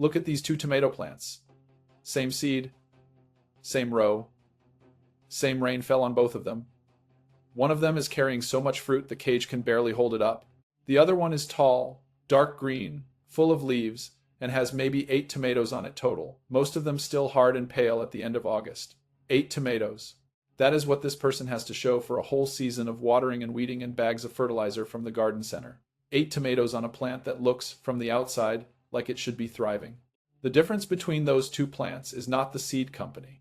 Look at these two tomato plants. Same seed, same row, same rain fell on both of them. One of them is carrying so much fruit the cage can barely hold it up. The other one is tall, dark green, full of leaves, and has maybe 8 tomatoes on it total, most of them still hard and pale at the end of August. 8 tomatoes. That is what this person has to show for a whole season of watering and weeding and bags of fertilizer from the garden center. 8 tomatoes on a plant that looks, from the outside, like it should be thriving. The difference between those two plants is not the seed company.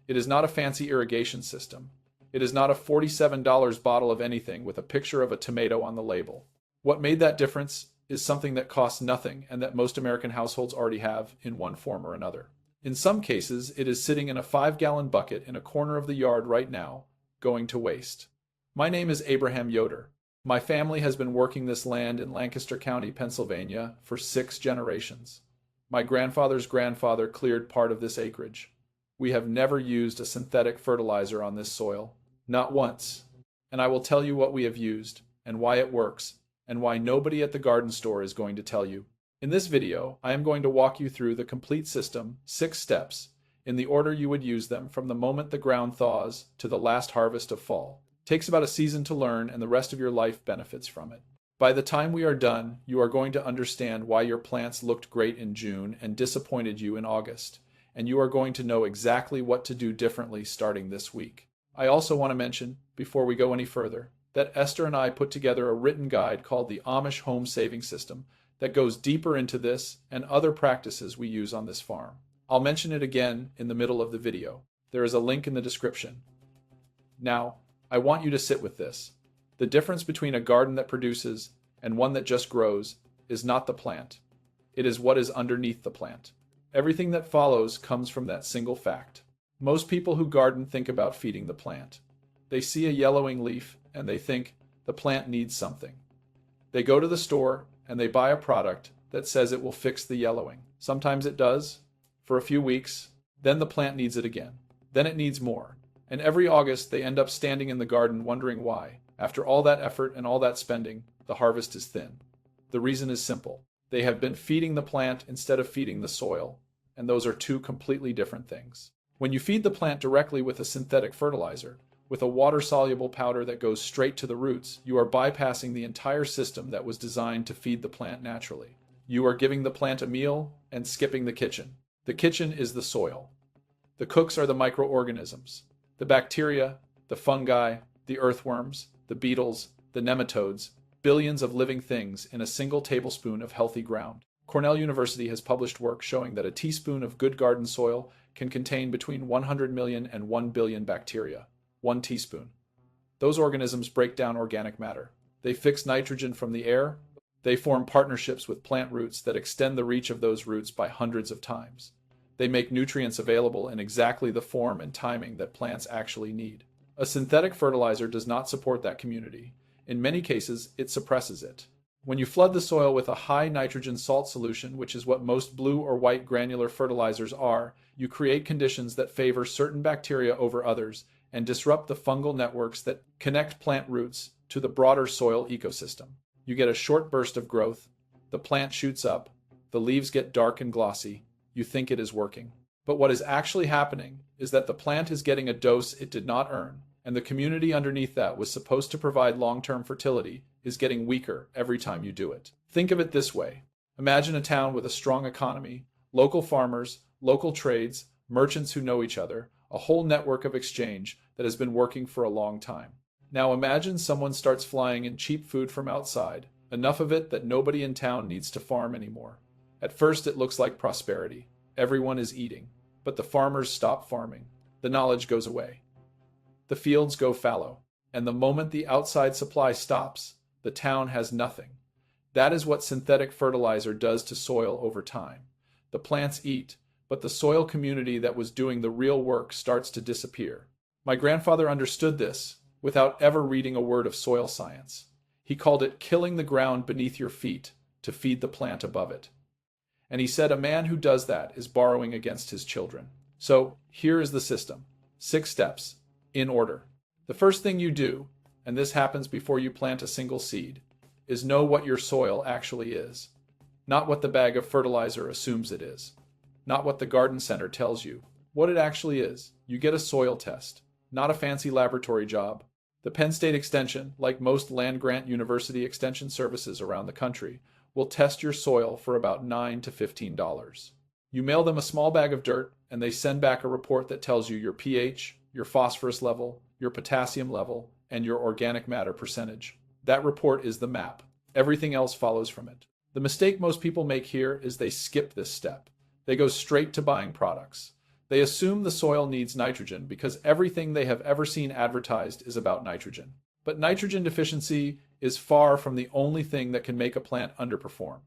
It is not a fancy irrigation system. It is not a $47 bottle of anything with a picture of a tomato on the label. What made that difference is something that costs nothing and that most American households already have in one form or another. In some cases, it is sitting in a 5-gallon bucket in a corner of the yard right now, going to waste. My name is Abraham Yoder. My family has been working this land in Lancaster County, Pennsylvania, for 6 generations. My grandfather's grandfather cleared part of this acreage. We have never used a synthetic fertilizer on this soil. Not once. And I will tell you what we have used, and why it works, and why nobody at the garden store is going to tell you. In this video, I am going to walk you through the complete system, 6 steps, in the order you would use them from the moment the ground thaws to the last harvest of fall. It takes about a season to learn, and the rest of your life benefits from it. By the time we are done, you are going to understand why your plants looked great in June and disappointed you in August, and you are going to know exactly what to do differently starting this week. I also want to mention, before we go any further, that Esther and I put together a written guide called the Amish Home Saving System that goes deeper into this and other practices we use on this farm. I'll mention it again in the middle of the video. There is a link in the description. Now, I want you to sit with this. The difference between a garden that produces and one that just grows is not the plant. It is what is underneath the plant. Everything that follows comes from that single fact. Most people who garden think about feeding the plant. They see a yellowing leaf and they think the plant needs something. They go to the store and they buy a product that says it will fix the yellowing. Sometimes it does, for a few weeks, then the plant needs it again. Then it needs more. And every August they end up standing in the garden wondering why, after all that effort and all that spending, the harvest is thin. The reason is simple. They have been feeding the plant instead of feeding the soil, and those are 2 completely different things. When you feed the plant directly with a synthetic fertilizer, with a water-soluble powder that goes straight to the roots, you are bypassing the entire system that was designed to feed the plant naturally. You are giving the plant a meal and skipping the kitchen. The kitchen is the soil. The cooks are the microorganisms, the bacteria, the fungi, the earthworms, the beetles, the nematodes, billions of living things in a single tablespoon of healthy ground. Cornell University has published work showing that a teaspoon of good garden soil can contain between 100 million and 1 billion bacteria. 1 teaspoon. Those organisms break down organic matter. They fix nitrogen from the air. They form partnerships with plant roots that extend the reach of those roots by hundreds of times. They make nutrients available in exactly the form and timing that plants actually need. A synthetic fertilizer does not support that community. In many cases, it suppresses it. When you flood the soil with a high nitrogen salt solution, which is what most blue or white granular fertilizers are, you create conditions that favor certain bacteria over others and disrupt the fungal networks that connect plant roots to the broader soil ecosystem. You get a short burst of growth, the plant shoots up, the leaves get dark and glossy, you think it is working. But what is actually happening is that the plant is getting a dose it did not earn, and the community underneath that was supposed to provide long-term fertility is getting weaker every time you do it. Think of it this way. Imagine a town with a strong economy, local farmers, local trades, merchants who know each other, a whole network of exchange that has been working for a long time. Now imagine someone starts flying in cheap food from outside, enough of it that nobody in town needs to farm anymore. At first it looks like prosperity. Everyone is eating, but the farmers stop farming. The knowledge goes away. The fields go fallow, and the moment the outside supply stops, the town has nothing. That is what synthetic fertilizer does to soil over time. The plants eat, but the soil community that was doing the real work starts to disappear. My grandfather understood this without ever reading a word of soil science. He called it killing the ground beneath your feet to feed the plant above it. And he said a man who does that is borrowing against his children. So here is the system. 6 steps, in order. The first thing you do, and this happens before you plant a single seed, is know what your soil actually is. not what the bag of fertilizer assumes it is, not what the garden center tells you. What it actually is, you get a soil test, not a fancy laboratory job. The Penn State Extension, like most land-grant university extension services around the country, will test your soil for about $9 to $15. You mail them a small bag of dirt, and they send back a report that tells you your pH, your phosphorus level, your potassium level, and your organic matter percentage. That report is the map. Everything else follows from it. The mistake most people make here is they skip this step. They go straight to buying products. They assume the soil needs nitrogen because everything they have ever seen advertised is about nitrogen. But nitrogen deficiency is far from the only thing that can make a plant underperform.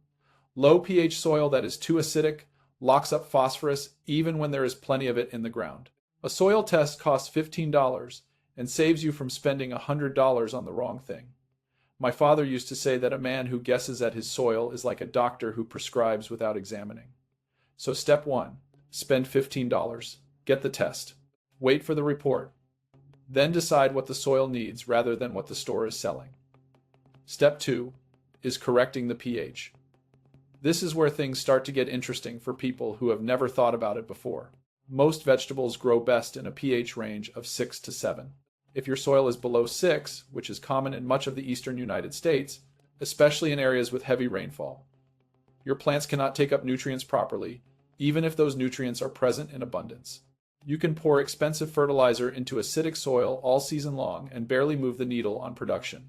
Low pH soil that is too acidic locks up phosphorus even when there is plenty of it in the ground. A soil test costs $15 and saves you from spending $100 on the wrong thing. My father used to say that a man who guesses at his soil is like a doctor who prescribes without examining. So step 1, spend $15. Get the test. Wait for the report. Then decide what the soil needs rather than what the store is selling. Step 2 is correcting the pH. This is where things start to get interesting for people who have never thought about it before. Most vegetables grow best in a pH range of 6 to 7. If your soil is below 6, which is common in much of the eastern United States, especially in areas with heavy rainfall, your plants cannot take up nutrients properly, even if those nutrients are present in abundance. You can pour expensive fertilizer into acidic soil all season long and barely move the needle on production.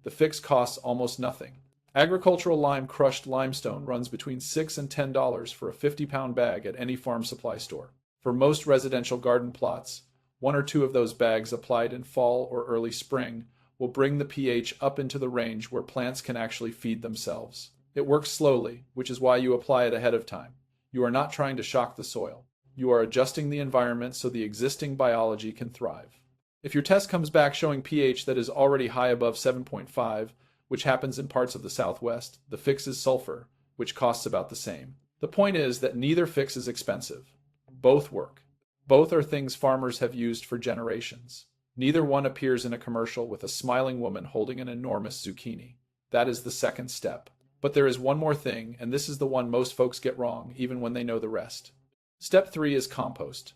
The fix costs almost nothing. Agricultural lime crushed limestone runs between $6 and $10 for a 50-pound bag at any farm supply store. For most residential garden plots, 1 or 2 of those bags applied in fall or early spring will bring the pH up into the range where plants can actually feed themselves. It works slowly, which is why you apply it ahead of time. You are not trying to shock the soil. You are adjusting the environment so the existing biology can thrive. If your test comes back showing pH that is already high above 7.5, which happens in parts of the Southwest, the fix is sulfur, which costs about the same. The point is that neither fix is expensive. Both work. Both are things farmers have used for generations. Neither one appears in a commercial with a smiling woman holding an enormous zucchini. That is the second step. But there is one more thing, and this is the one most folks get wrong, even when they know the rest. Step 3 is compost.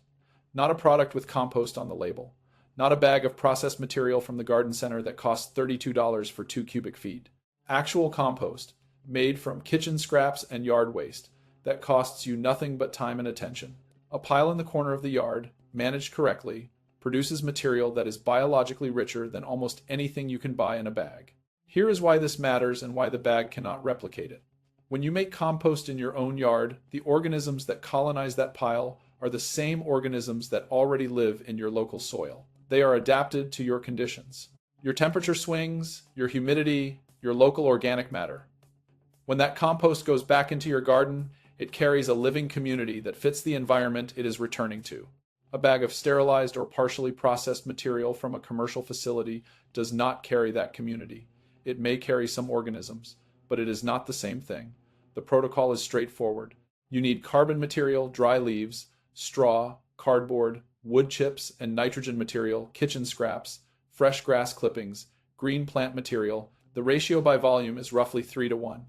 Not a product with compost on the label. Not a bag of processed material from the garden center that costs $32 for 2 cubic feet. Actual compost, made from kitchen scraps and yard waste, that costs you nothing but time and attention. A pile in the corner of the yard, managed correctly, produces material that is biologically richer than almost anything you can buy in a bag. Here is why this matters and why the bag cannot replicate it. When you make compost in your own yard, the organisms that colonize that pile are the same organisms that already live in your local soil. They are adapted to your conditions. Your temperature swings, your humidity, your local organic matter. When that compost goes back into your garden, it carries a living community that fits the environment it is returning to. A bag of sterilized or partially processed material from a commercial facility does not carry that community. It may carry some organisms, but it is not the same thing. The protocol is straightforward. You need carbon material, dry leaves, straw, cardboard, wood chips and nitrogen material, kitchen scraps, fresh grass clippings, green plant material. The ratio by volume is roughly 3 to 1,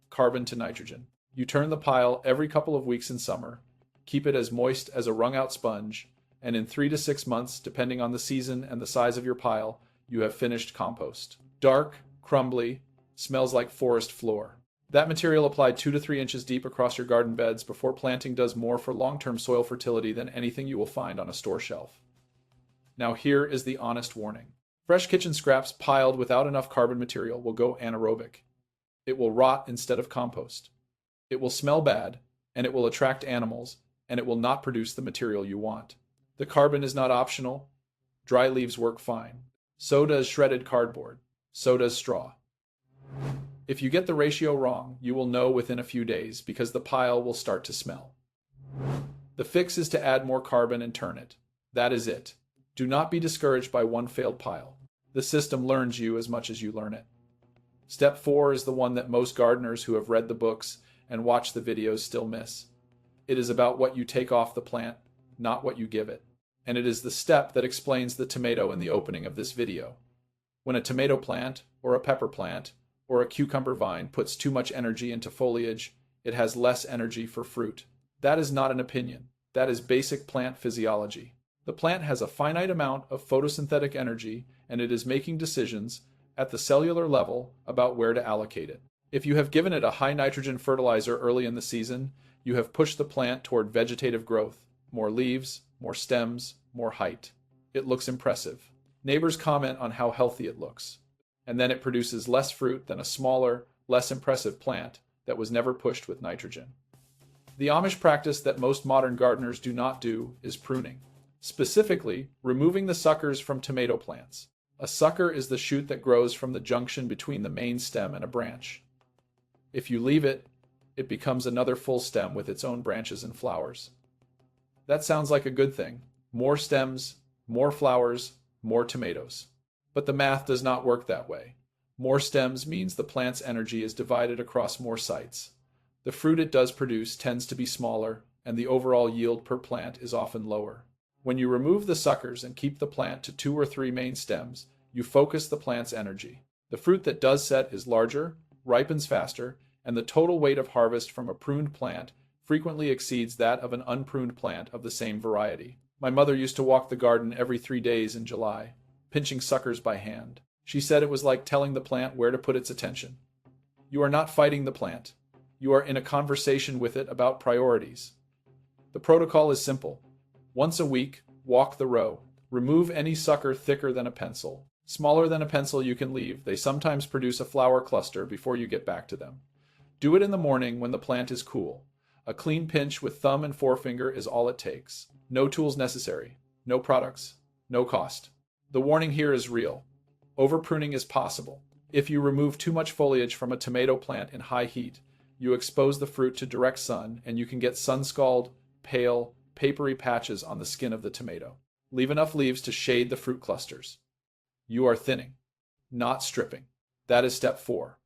carbon to nitrogen. You turn the pile every couple of weeks in summer, keep it as moist as a wrung-out sponge, and in 3 to 6 months, depending on the season and the size of your pile, you have finished compost. Dark, crumbly, smells like forest floor. That material applied 2 to 3 inches deep across your garden beds before planting does more for long-term soil fertility than anything you will find on a store shelf. Now here is the honest warning. Fresh kitchen scraps piled without enough carbon material will go anaerobic. It will rot instead of compost. It will smell bad, and it will attract animals, and it will not produce the material you want. The carbon is not optional. Dry leaves work fine. So does shredded cardboard. So does straw. If you get the ratio wrong, you will know within a few days because the pile will start to smell. The fix is to add more carbon and turn it. That is it. Do not be discouraged by one failed pile. The system learns you as much as you learn it. Step 4 is the one that most gardeners who have read the books and watched the videos still miss. It is about what you take off the plant, not what you give it. And it is the step that explains the tomato in the opening of this video. When a tomato plant, or a pepper plant, or a cucumber vine puts too much energy into foliage, it has less energy for fruit. That is not an opinion. That is basic plant physiology. The plant has a finite amount of photosynthetic energy, and it is making decisions at the cellular level about where to allocate it. If you have given it a high nitrogen fertilizer early in the season, you have pushed the plant toward vegetative growth, more leaves, more stems, more height. It looks impressive. Neighbors comment on how healthy it looks. And then it produces less fruit than a smaller, less impressive plant that was never pushed with nitrogen. The Amish practice that most modern gardeners do not do is pruning. Specifically, removing the suckers from tomato plants. A sucker is the shoot that grows from the junction between the main stem and a branch. If you leave it, it becomes another full stem with its own branches and flowers. That sounds like a good thing. More stems, more flowers, more tomatoes. But the math does not work that way. More stems means the plant's energy is divided across more sites. The fruit it does produce tends to be smaller, and the overall yield per plant is often lower. When you remove the suckers and keep the plant to 2 or 3 main stems, you focus the plant's energy. The fruit that does set is larger, ripens faster, and the total weight of harvest from a pruned plant frequently exceeds that of an unpruned plant of the same variety. My mother used to walk the garden every 3 days in July, pinching suckers by hand. She said it was like telling the plant where to put its attention. You are not fighting the plant. You are in a conversation with it about priorities. The protocol is simple. Once a week, walk the row. Remove any sucker thicker than a pencil. Smaller than a pencil you can leave. They sometimes produce a flower cluster before you get back to them. Do it in the morning when the plant is cool. A clean pinch with thumb and forefinger is all it takes. No tools necessary. No products. No cost. The warning here is real. Overpruning is possible. If you remove too much foliage from a tomato plant in high heat, you expose the fruit to direct sun and you can get sun-scald, pale, papery patches on the skin of the tomato. Leave enough leaves to shade the fruit clusters. You are thinning, not stripping. That is step 4.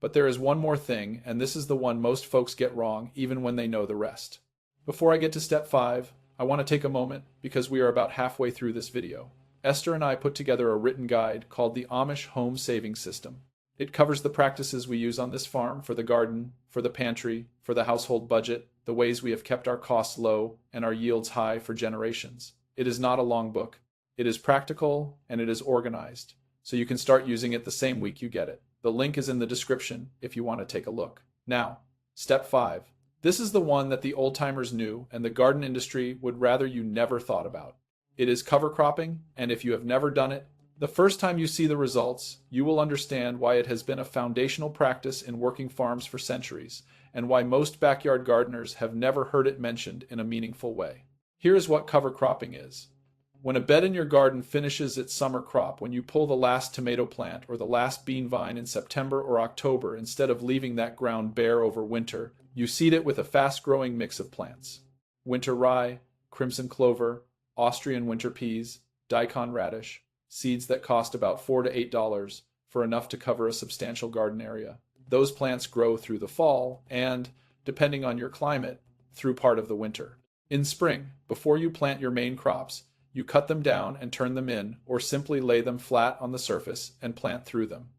But there is one more thing, and this is the one most folks get wrong even when they know the rest. Before I get to step 5, I want to take a moment because we are about halfway through this video. Esther and I put together a written guide called the Amish Home Saving System. It covers the practices we use on this farm for the garden, for the pantry, for the household budget, the ways we have kept our costs low and our yields high for generations. It is not a long book. It is practical and it is organized, so you can start using it the same week you get it. The link is in the description if you want to take a look. Now, step 5. This is the one that the old-timers knew and the garden industry would rather you never thought about. It is cover cropping, and if you have never done it, the first time you see the results, you will understand why it has been a foundational practice in working farms for centuries, and why most backyard gardeners have never heard it mentioned in a meaningful way. Here is what cover cropping is. When a bed in your garden finishes its summer crop, when you pull the last tomato plant or the last bean vine in September or October, instead of leaving that ground bare over winter, you seed it with a fast-growing mix of plants. Winter rye, crimson clover, Austrian winter peas, daikon radish, seeds that cost about $4 to $8 for enough to cover a substantial garden area. Those plants grow through the fall and, depending on your climate, through part of the winter. In spring, before you plant your main crops, you cut them down and turn them in, or simply lay them flat on the surface and plant through them.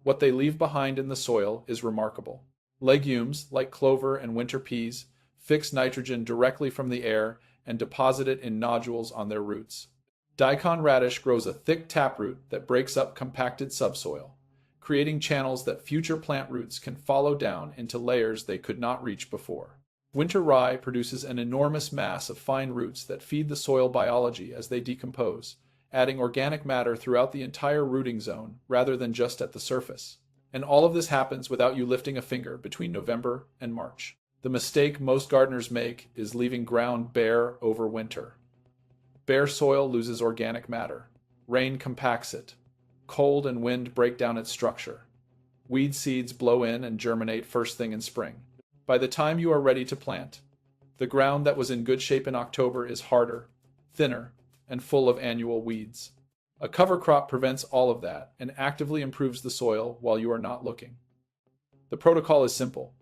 What they leave behind in the soil is remarkable. Legumes, like clover and winter peas, fix nitrogen directly from the air and deposit it in nodules on their roots. Daikon radish grows a thick taproot that breaks up compacted subsoil, creating channels that future plant roots can follow down into layers they could not reach before. Winter rye produces an enormous mass of fine roots that feed the soil biology as they decompose, adding organic matter throughout the entire rooting zone rather than just at the surface. And all of this happens without you lifting a finger between November and March. The mistake most gardeners make is leaving ground bare over winter. Bare soil loses organic matter. Rain compacts it. Cold and wind break down its structure. Weed seeds blow in and germinate first thing in spring. By the time you are ready to plant, the ground that was in good shape in October is harder, thinner, and full of annual weeds. A cover crop prevents all of that and actively improves the soil while you are not looking. The protocol is simple.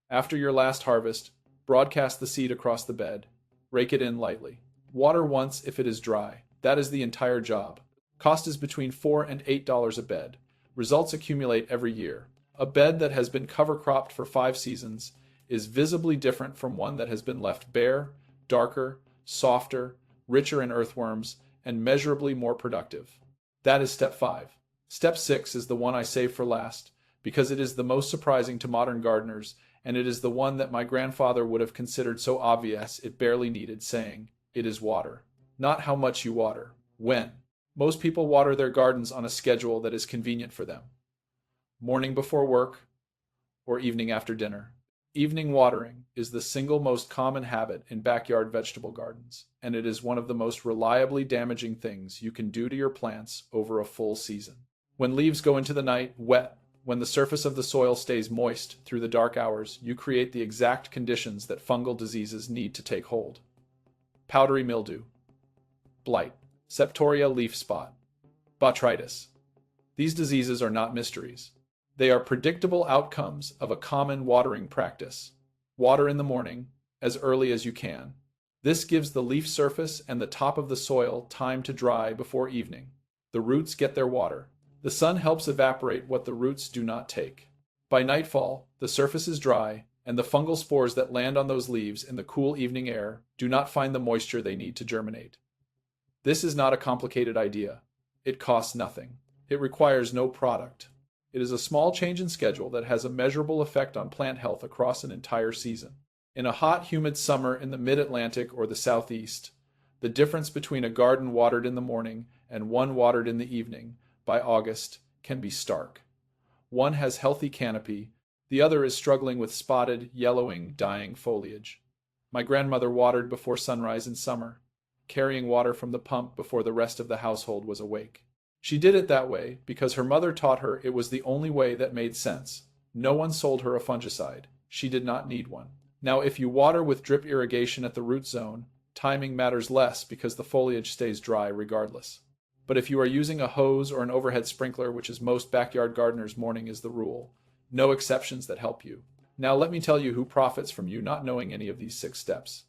After your last harvest, broadcast the seed across the bed. Rake it in lightly. Water once if it is dry. That is the entire job. Cost is between $4 and $8 a bed. Results accumulate every year. A bed that has been cover-cropped for 5 seasons is visibly different from one that has been left bare, darker, softer, richer in earthworms, and measurably more productive. That is step 5. Step 6 is the one I save for last, because it is the most surprising to modern gardeners, and it is the one that my grandfather would have considered so obvious it barely needed saying. It is water. Not how much you water. When. Most people water their gardens on a schedule that is convenient for them. Morning before work, or evening after dinner. Evening watering is the single most common habit in backyard vegetable gardens, and it is one of the most reliably damaging things you can do to your plants over a full season. When leaves go into the night wet, when the surface of the soil stays moist through the dark hours, you create the exact conditions that fungal diseases need to take hold. Powdery mildew, blight, septoria leaf spot, botrytis. These diseases are not mysteries. They are predictable outcomes of a common watering practice. Water in the morning, as early as you can. This gives the leaf surface and the top of the soil time to dry before evening. The roots get their water. The sun helps evaporate what the roots do not take. By nightfall, the surface is dry, and the fungal spores that land on those leaves in the cool evening air do not find the moisture they need to germinate. This is not a complicated idea. It costs nothing. It requires no product. It is a small change in schedule that has a measurable effect on plant health across an entire season. In a hot, humid summer in the mid-Atlantic or the southeast, the difference between a garden watered in the morning and one watered in the evening by August can be stark. One has healthy canopy, the other is struggling with spotted, yellowing, dying foliage. My grandmother watered before sunrise in summer, carrying water from the pump before the rest of the household was awake. She did it that way because her mother taught her it was the only way that made sense. No one sold her a fungicide. She did not need one. Now, if you water with drip irrigation at the root zone, timing matters less because the foliage stays dry regardless. But if you are using a hose or an overhead sprinkler, which is most backyard gardeners' morning is the rule, no exceptions that help you. Now let me tell you who profits from you not knowing any of these 6 steps.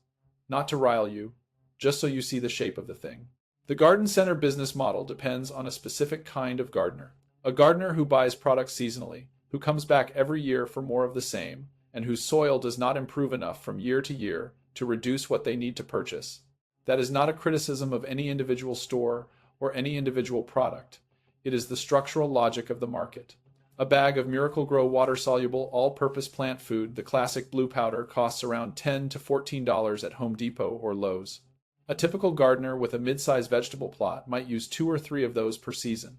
Not to rile you, just so you see the shape of the thing. The garden center business model depends on a specific kind of gardener. A gardener who buys products seasonally, who comes back every year for more of the same, and whose soil does not improve enough from year to year to reduce what they need to purchase. That is not a criticism of any individual store or any individual product. It is the structural logic of the market. A bag of Miracle-Gro water-soluble all-purpose plant food, the classic blue powder, costs around $10 to $14 at Home Depot or Lowe's. A typical gardener with a mid-sized vegetable plot might use 2 or 3 of those per season.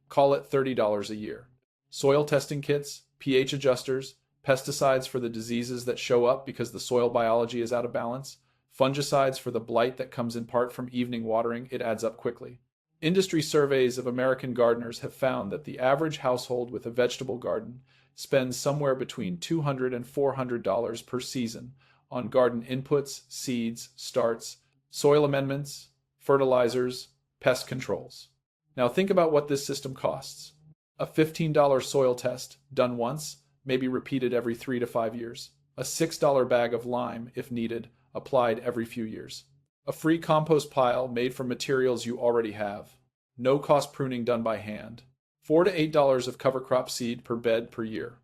Call it $30 a year. Soil testing kits, pH adjusters, pesticides for the diseases that show up because the soil biology is out of balance, fungicides for the blight that comes in part from evening watering, it adds up quickly. Industry surveys of American gardeners have found that the average household with a vegetable garden spends somewhere between $200 and $400 per season on garden inputs, seeds, starts, soil amendments, fertilizers, pest controls. Now think about what this system costs. A $15 soil test, done once, may be repeated every 3 to 5 years. A $6 bag of lime, if needed, applied every few years. A free compost pile made from materials you already have. No cost pruning done by hand. $4 to $8 of cover crop seed per bed per year.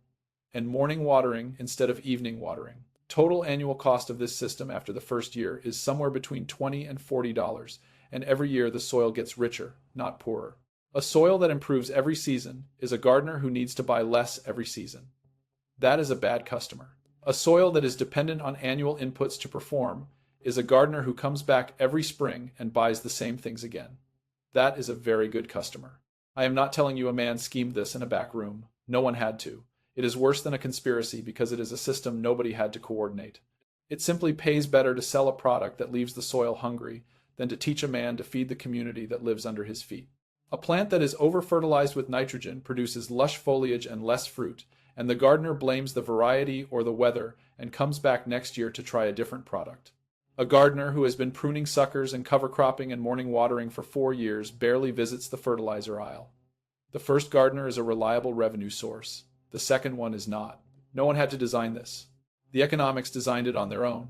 And morning watering instead of evening watering. Total annual cost of this system after the first year is somewhere between $20 and $40, and every year the soil gets richer, not poorer. A soil that improves every season is a gardener who needs to buy less every season. That is a bad customer. A soil that is dependent on annual inputs to perform is a gardener who comes back every spring and buys the same things again. That is a very good customer. I am not telling you a man schemed this in a back room. No one had to. It is worse than a conspiracy because it is a system nobody had to coordinate. It simply pays better to sell a product that leaves the soil hungry than to teach a man to feed the community that lives under his feet. A plant that is over-fertilized with nitrogen produces lush foliage and less fruit, and the gardener blames the variety or the weather and comes back next year to try a different product. A gardener who has been pruning suckers and cover cropping and morning watering for 4 years barely visits the fertilizer aisle. The first gardener is a reliable revenue source. The second one is not. No one had to design this. The economics designed it on their own.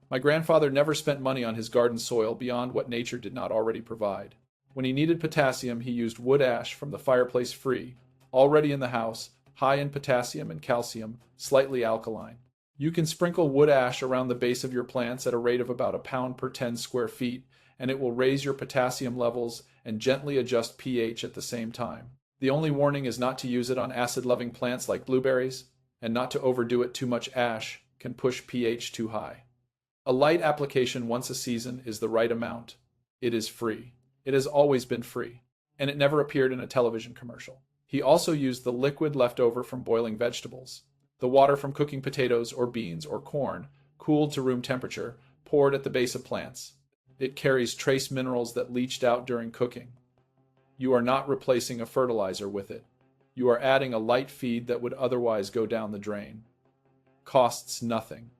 My grandfather never spent money on his garden soil beyond what nature did not already provide. When he needed potassium, he used wood ash from the fireplace free, already in the house, high in potassium and calcium, slightly alkaline. You can sprinkle wood ash around the base of your plants at a rate of about a pound per 10 square feet, and it will raise your potassium levels and gently adjust pH at the same time. The only warning is not to use it on acid-loving plants like blueberries, and not to overdo it. Too much ash can push pH too high. A light application once a season is the right amount. It is free. It has always been free, and it never appeared in a television commercial. He also used the liquid left over from boiling vegetables, the water from cooking potatoes or beans or corn, cooled to room temperature, poured at the base of plants. It carries trace minerals that leached out during cooking. You are not replacing a fertilizer with it. You are adding a light feed that would otherwise go down the drain. Costs nothing.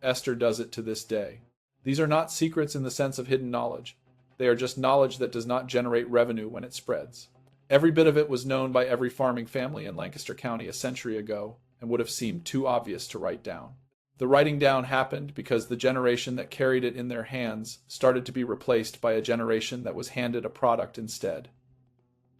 Esther does it to this day. These are not secrets in the sense of hidden knowledge. They are just knowledge that does not generate revenue when it spreads. Every bit of it was known by every farming family in Lancaster County a century ago and would have seemed too obvious to write down. The writing down happened because the generation that carried it in their hands started to be replaced by a generation that was handed a product instead.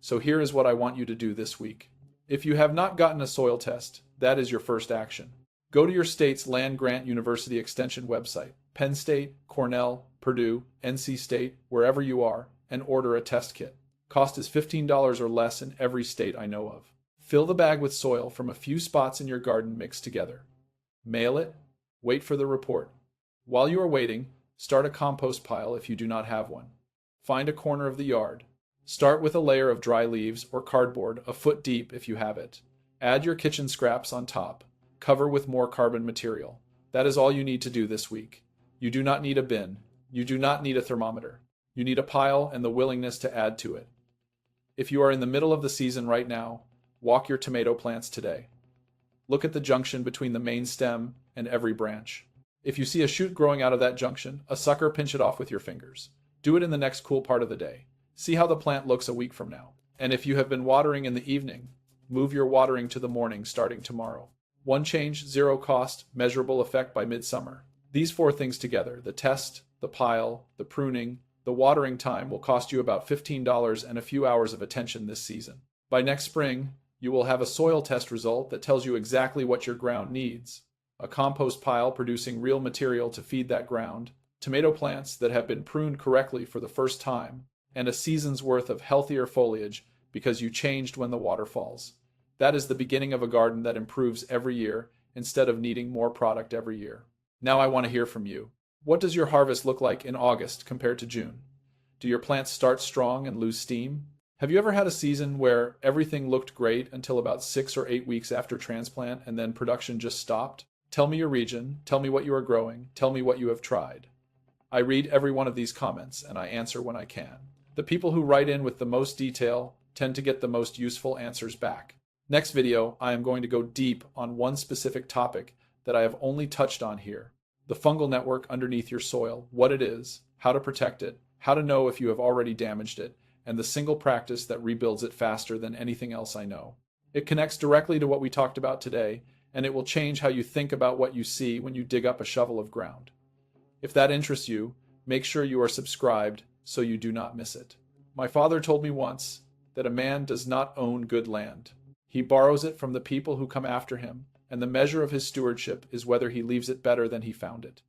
So here is what I want you to do this week. If you have not gotten a soil test, that is your first action. Go to your state's land-grant university extension website, Penn State, Cornell, Purdue, NC State, wherever you are, and order a test kit. Cost is $15 or less in every state I know of. Fill the bag with soil from a few spots in your garden mixed together. Mail it. Wait for the report. While you are waiting, start a compost pile if you do not have one. Find a corner of the yard. Start with a layer of dry leaves or cardboard a foot deep if you have it. Add your kitchen scraps on top. Cover with more carbon material. That is all you need to do this week. You do not need a bin. You do not need a thermometer. You need a pile and the willingness to add to it. If you are in the middle of the season right now, walk your tomato plants today. Look at the junction between the main stem and every branch. If you see a shoot growing out of that junction, a sucker, pinch it off with your fingers. Do it in the next cool part of the day. See how the plant looks a week from now. And if you have been watering in the evening, move your watering to the morning starting tomorrow. One change, zero cost, measurable effect by midsummer. These four things together, the test, the pile, the pruning, the watering time, will cost you about $15 and a few hours of attention this season. By next spring, you will have a soil test result that tells you exactly what your ground needs. A compost pile producing real material to feed that ground, tomato plants that have been pruned correctly for the first time, and a season's worth of healthier foliage because you changed when the water falls. That is the beginning of a garden that improves every year instead of needing more product every year. Now I want to hear from you. What does your harvest look like in August compared to June? Do your plants start strong and lose steam? Have you ever had a season where everything looked great until about 6 or 8 weeks after transplant and then production just stopped? Tell me your region, tell me what you are growing, tell me what you have tried. I read every one of these comments and I answer when I can. The people who write in with the most detail tend to get the most useful answers back. Next video, I am going to go deep on one specific topic that I have only touched on here. The fungal network underneath your soil, what it is, how to protect it, how to know if you have already damaged it, and the single practice that rebuilds it faster than anything else I know. It connects directly to what we talked about today, and it will change how you think about what you see when you dig up a shovel of ground. If that interests you, make sure you are subscribed so you do not miss it. My father told me once that a man does not own good land. He borrows it from the people who come after him, and the measure of his stewardship is whether he leaves it better than he found it.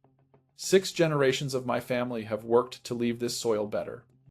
6 generations of my family have worked to leave this soil better.